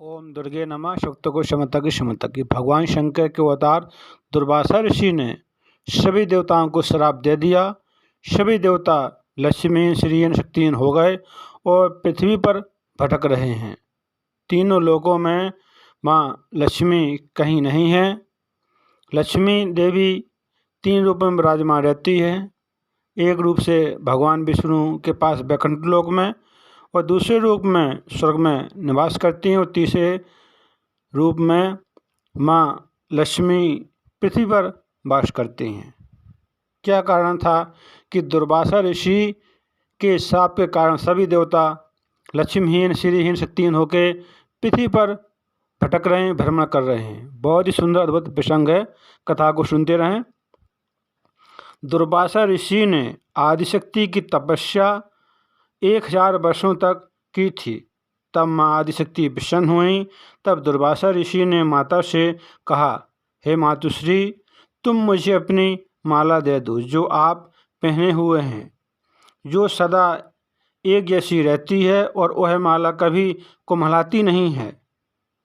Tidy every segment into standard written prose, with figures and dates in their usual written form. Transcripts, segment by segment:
ओम दुर्गे नमः। शक्ति को क्षमता की क्षमता की। भगवान शंकर के अवतार दुर्वासा ऋषि ने सभी देवताओं को श्राप दे दिया। सभी देवता लक्ष्मी श्रीहीन शक्तिहीन हो गए और पृथ्वी पर भटक रहे हैं। तीनों लोकों में माँ लक्ष्मी कहीं नहीं है। लक्ष्मी देवी तीन रूपों में विराजमान रहती है। एक रूप से भगवान विष्णु के पास वैकुंठ लोक में, और दूसरे रूप में स्वर्ग में निवास करती हैं, और तीसरे रूप में माँ लक्ष्मी पृथ्वी पर वास करती हैं। क्या कारण था कि दुर्वासा ऋषि के शाप के कारण सभी देवता लक्ष्मीहीन श्रीहीन शक्तिहीन होकर पृथ्वी पर भटक रहे हैं, भ्रमण कर रहे हैं। बहुत ही सुंदर अद्भुत प्रसंग है, कथा को सुनते रहें। दुर्वासा ऋषि ने आदिशक्ति की तपस्या 1000 वर्षों तक की थी। तब माँ आदिशक्ति प्रसन्न हुई। तब दुर्वासा ऋषि ने माता से कहा, हे मातुश्री, तुम मुझे अपनी माला दे दो जो आप पहने हुए हैं, जो सदा एक जैसी रहती है और वह माला कभी कुम्हलाती नहीं है।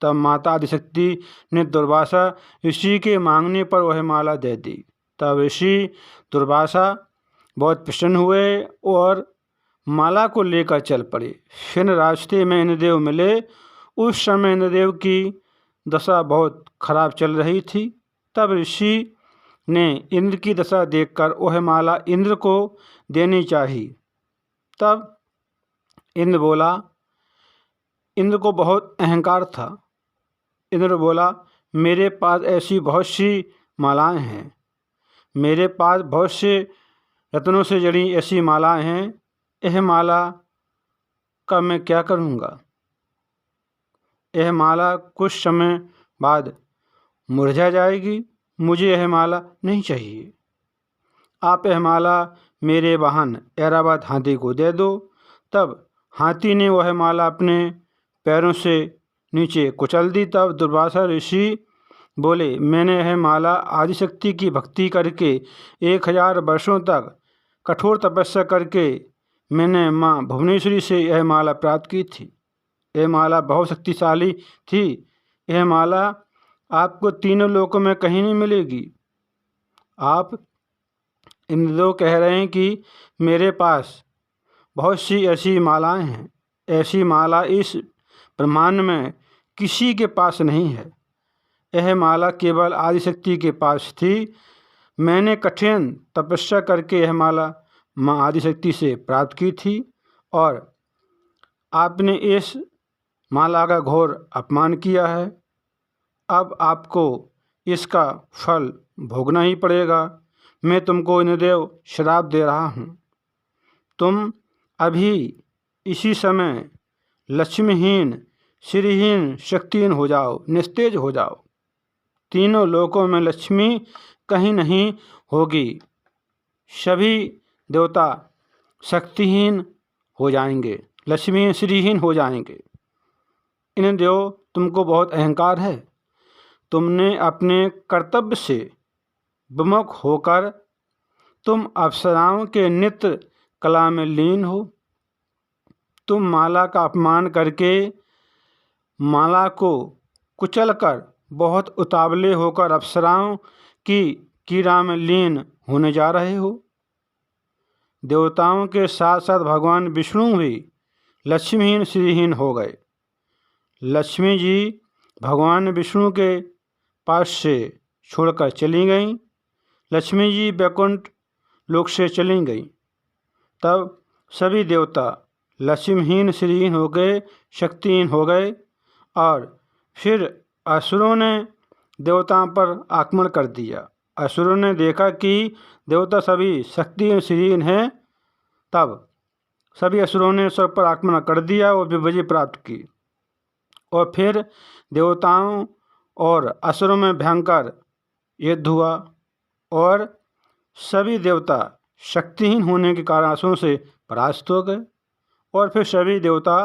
तब माता आदिशक्ति ने दुर्वासा ऋषि के मांगने पर वह माला दे दी। तब ऋषि दुर्वासा बहुत प्रसन्न हुए और माला को लेकर चल पड़े। फिर रास्ते में इंद्रदेव मिले। उस समय इंद्रदेव की दशा बहुत खराब चल रही थी। तब ऋषि ने इंद्र की दशा देखकर वह माला इंद्र को देनी चाहिए। तब इंद्र बोला, इंद्र को बहुत अहंकार था। इंद्र बोला, मेरे पास ऐसी बहुत सी मालाएं हैं, मेरे पास बहुत से रत्नों से जड़ी ऐसी मालाएं हैं, यह माला का मैं क्या करूँगा? यह माला कुछ समय बाद मुरझा जाएगी। मुझे यह माला नहीं चाहिए। आप यह माला मेरे वाहन ऐरावत हाथी को दे दो। तब हाथी ने वह माला अपने पैरों से नीचे कुचल दी। तब दुर्वासा ऋषि बोले, मैंने यह माला आदिशक्ति की भक्ति करके 1000 वर्षों तक कठोर तपस्या करके मैंने माँ भुवनेश्वरी से यह माला प्राप्त की थी। यह माला बहुत शक्तिशाली थी। यह माला आपको तीनों लोकों में कहीं नहीं मिलेगी। आप इंद्रदेव कह रहे हैं कि मेरे पास बहुत सी ऐसी मालाएं हैं। ऐसी माला इस ब्रह्मांड में किसी के पास नहीं है। यह माला केवल आदिशक्ति के पास थी। मैंने कठिन तपस्या करके यह माला माँ आदिशक्ति से प्राप्त की थी, और आपने इस माला का घोर अपमान किया है। अब आपको इसका फल भोगना ही पड़ेगा। मैं तुमको इंद्रदेव श्राप दे रहा हूँ। तुम अभी इसी समय लक्ष्मीहीन श्रीहीन शक्तिहीन हो जाओ, निस्तेज हो जाओ। तीनों लोकों में लक्ष्मी कहीं नहीं होगी। सभी देवता शक्तिहीन हो जाएंगे, लक्ष्मी श्रीहीन हो जाएंगे। इंद्रदेव, तुमको बहुत अहंकार है। तुमने अपने कर्तव्य से विमुख होकर तुम अप्सराओं के नित्य कला में लीन हो। तुम माला का अपमान करके माला को कुचलकर बहुत उतावले होकर अप्सराओं की कीड़ा में लीन होने जा रहे हो। देवताओं के साथ साथ भगवान विष्णु भी लक्ष्मीहीन श्रीहीन हो गए। लक्ष्मी जी भगवान विष्णु के पास से छोड़कर चली गईं। लक्ष्मी जी वैकुंठ लोक से चली गईं। तब सभी देवता लक्ष्मीहीन श्रीहीन हो गए, शक्तिहीन हो गए, और फिर असुरों ने देवताओं पर आक्रमण कर दिया। असुरों ने देखा कि देवता सभी शक्तिहीन श्रीहीन हैं। तब सभी असुरों ने स्वर्ग पर आक्रमण कर दिया और विजय प्राप्त की। और फिर देवताओं और असुरों में भयंकर युद्ध हुआ, और सभी देवता शक्तिहीन होने के कारण असुरों से परास्त हो गए। और फिर सभी देवता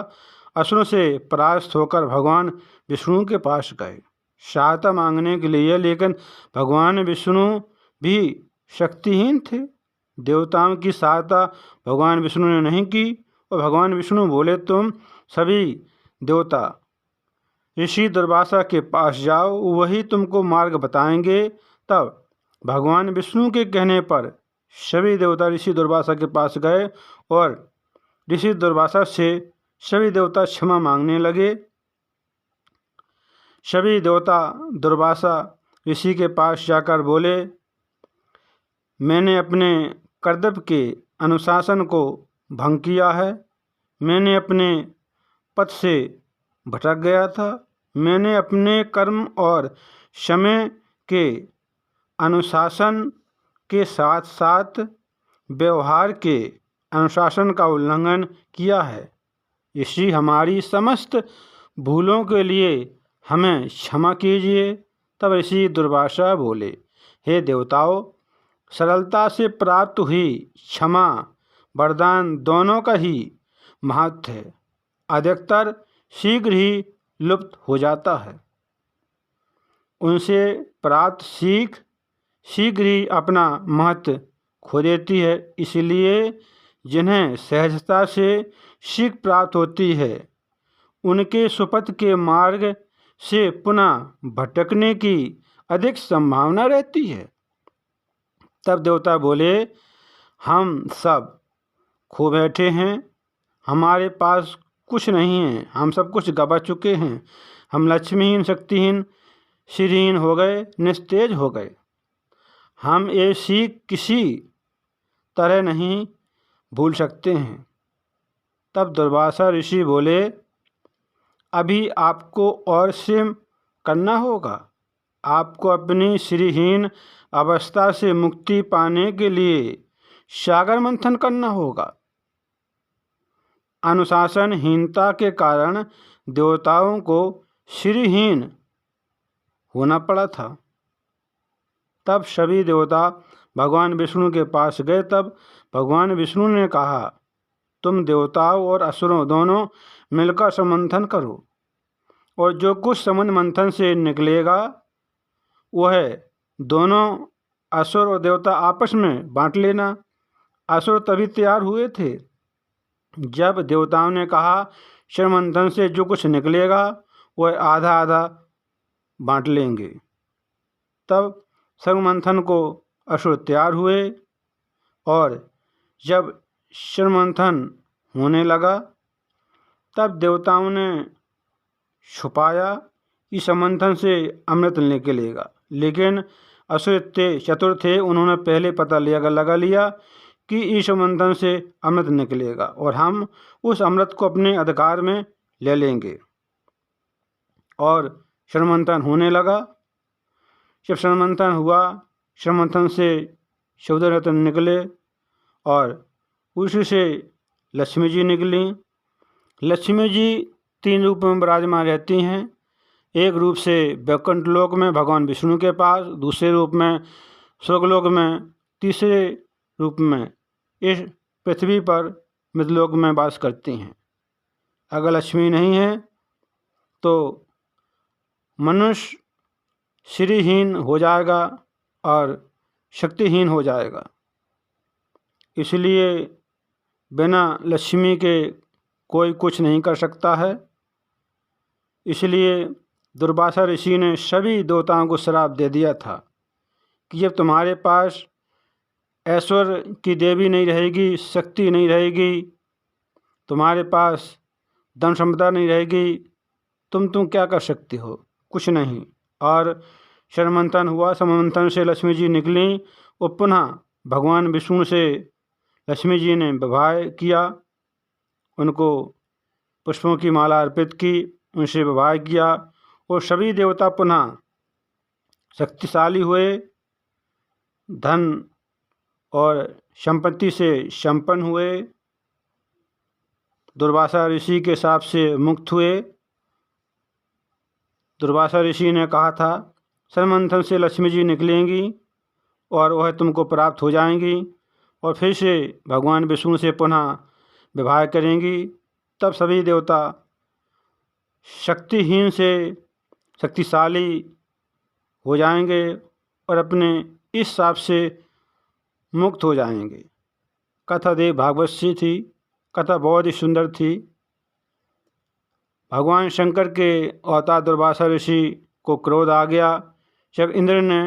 असुरों से परास्त होकर भगवान विष्णु के पास गए सहायता मांगने के लिए। लेकिन भगवान विष्णु भी शक्तिहीन थे। देवताओं की सहायता भगवान विष्णु ने नहीं की। और भगवान विष्णु बोले, तुम सभी देवता ऋषि दुर्वासा के पास जाओ, वही तुमको मार्ग बताएंगे। तब भगवान विष्णु के कहने पर सभी देवता ऋषि दुर्वासा के पास गए और ऋषि दुर्वासा से सभी देवता क्षमा मांगने लगे। सभी देवता दुर्वासा ऋषि के पास जाकर बोले, मैंने अपने कर्तव्य के अनुशासन को भंग किया है। मैंने अपने पथ से भटक गया था। मैंने अपने कर्म और समय के अनुशासन के साथ साथ व्यवहार के अनुशासन का उल्लंघन किया है। इसलिए हमारी समस्त भूलों के लिए हमें क्षमा कीजिए। तब ऋषि दुर्वासा बोले, हे देवताओं, सरलता से प्राप्त हुई क्षमा वरदान दोनों का ही महत्व है। अधिकतर शीघ्र ही लुप्त हो जाता है। उनसे प्राप्त सीख शीघ्र ही अपना महत्व खो देती है। इसलिए जिन्हें सहजता से सीख प्राप्त होती है, उनके सुपथ के मार्ग से पुनः भटकने की अधिक संभावना रहती है। तब देवता बोले, हम सब खो बैठे हैं। हमारे पास कुछ नहीं है। हम सब कुछ गवा चुके हैं। हम लक्ष्मीहीन, शक्तिहीन, श्रीहीन हो गए, निस्तेज हो गए। हम ये सीख किसी तरह नहीं भूल सकते हैं। तब दुर्वासा ऋषि बोले, अभी आपको और श्रम करना होगा। आपको अपनी श्रीहीन अवस्था से मुक्ति पाने के लिए सागर मंथन करना होगा। अनुशासनहीनता के कारण देवताओं को श्रीहीन होना पड़ा था। तब सभी देवता भगवान विष्णु के पास गए। तब भगवान विष्णु ने कहा, तुम देवताओं और असुरों दोनों मिलकर समंथन करो, और जो कुछ समंथ मंथन से निकलेगा वह दोनों असुर और देवता आपस में बांट लेना। असुर तभी तैयार हुए थे जब देवताओं ने कहा, श्रमंथन से जो कुछ निकलेगा वह आधा आधा बांट लेंगे। तब श्रमंथन को असुर तैयार हुए, और जब श्रमंथन होने लगा तब देवताओं ने छुपाया कि समंथन से अमृत निकलेगा। लेकिन असुर इतने चतुर थे, उन्होंने पहले पता लगा लिया कि इस मंथन से अमृत निकलेगा और हम उस अमृत को अपने अधिकार में ले लेंगे। और श्रमंथन होने लगा। जब श्रमंथन हुआ, श्रमंथन से 14 रत्न निकले और उसी से लक्ष्मी जी निकली। लक्ष्मी जी 3 रूप में विराजमान रहती हैं। एक रूप से वैकुंठ लोक में भगवान विष्णु के पास, दूसरे रूप में स्वर्गलोक में, तीसरे रूप में इस पृथ्वी पर मृतलोक में वास करती हैं। अगर लक्ष्मी नहीं है तो मनुष्य श्रीहीन हो जाएगा और शक्तिहीन हो जाएगा। इसलिए बिना लक्ष्मी के कोई कुछ नहीं कर सकता है। इसलिए दुर्वासा ऋषि ने सभी देवताओं को श्राप दे दिया था कि जब तुम्हारे पास ऐश्वर्य की देवी नहीं रहेगी, शक्ति नहीं रहेगी, तुम्हारे पास धन संपदा नहीं रहेगी, तुम क्या कर सकते हो? कुछ नहीं। और श्रमंथन हुआ। श्रमंथन से लक्ष्मी जी निकली और पुनः भगवान विष्णु से लक्ष्मी जी ने विवाह किया। उनको पुष्पों की माला अर्पित की, उनसे विवाह किया और सभी देवता पुनः शक्तिशाली हुए, धन और संपत्ति से संपन्न हुए, दुर्वासा ऋषि के शाप से मुक्त हुए। दुर्वासा ऋषि ने कहा था, श्रमंथन से लक्ष्मी जी निकलेंगी और वह तुमको प्राप्त हो जाएंगी और फिर से भगवान विष्णु से पुनः विवाह करेंगी। तब सभी देवता शक्तिहीन से शक्तिशाली हो जाएंगे और अपने इस शाप से मुक्त हो जाएंगे। कथा देव भागवत सी थी। कथा बहुत ही सुंदर थी। भगवान शंकर के अवतार दुर्वासा ऋषि को क्रोध आ गया। जब इंद्र ने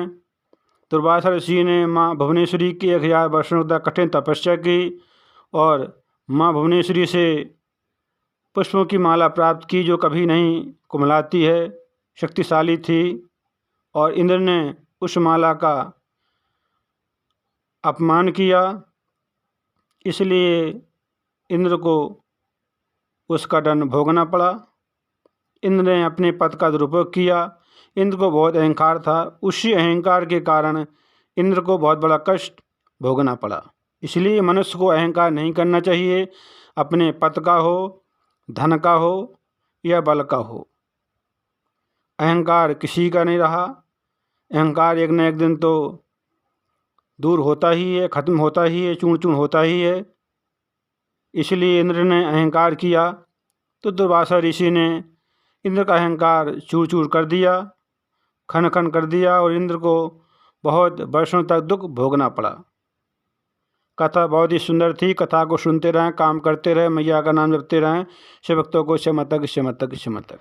दुर्वासा ऋषि ने माँ भुवनेश्वरी की 1000 वर्षों तक कठिन तपस्या की और माँ भुवनेश्वरी से पुष्पों की माला प्राप्त की जो कभी नहीं कुमलाती है, शक्तिशाली थी, और इंद्र ने उस माला का अपमान किया, इसलिए इंद्र को उसका दंड भोगना पड़ा। इंद्र ने अपने पद का दुरुपयोग किया। इंद्र को बहुत अहंकार था, उसी अहंकार के कारण इंद्र को बहुत बड़ा कष्ट भोगना पड़ा। इसलिए मनुष्य को अहंकार नहीं करना चाहिए, अपने पद का हो, धन का हो या बल का हो। अहंकार किसी का नहीं रहा। अहंकार एक न एक दिन तो दूर होता ही है, खत्म होता ही है, चूर्ण चूर्ण होता ही है। इसलिए इंद्र ने अहंकार किया तो दुर्वासा ऋषि ने इंद्र का अहंकार चूर चूर कर दिया, खन खन कर दिया, और इंद्र को बहुत वर्षों तक दुख भोगना पड़ा। कथा बहुत ही सुंदर थी। कथा को सुनते रहें, काम करते रहें, मैया का नाम जपते रहें। शिव भक्तों को शमतक शमतक शमतक।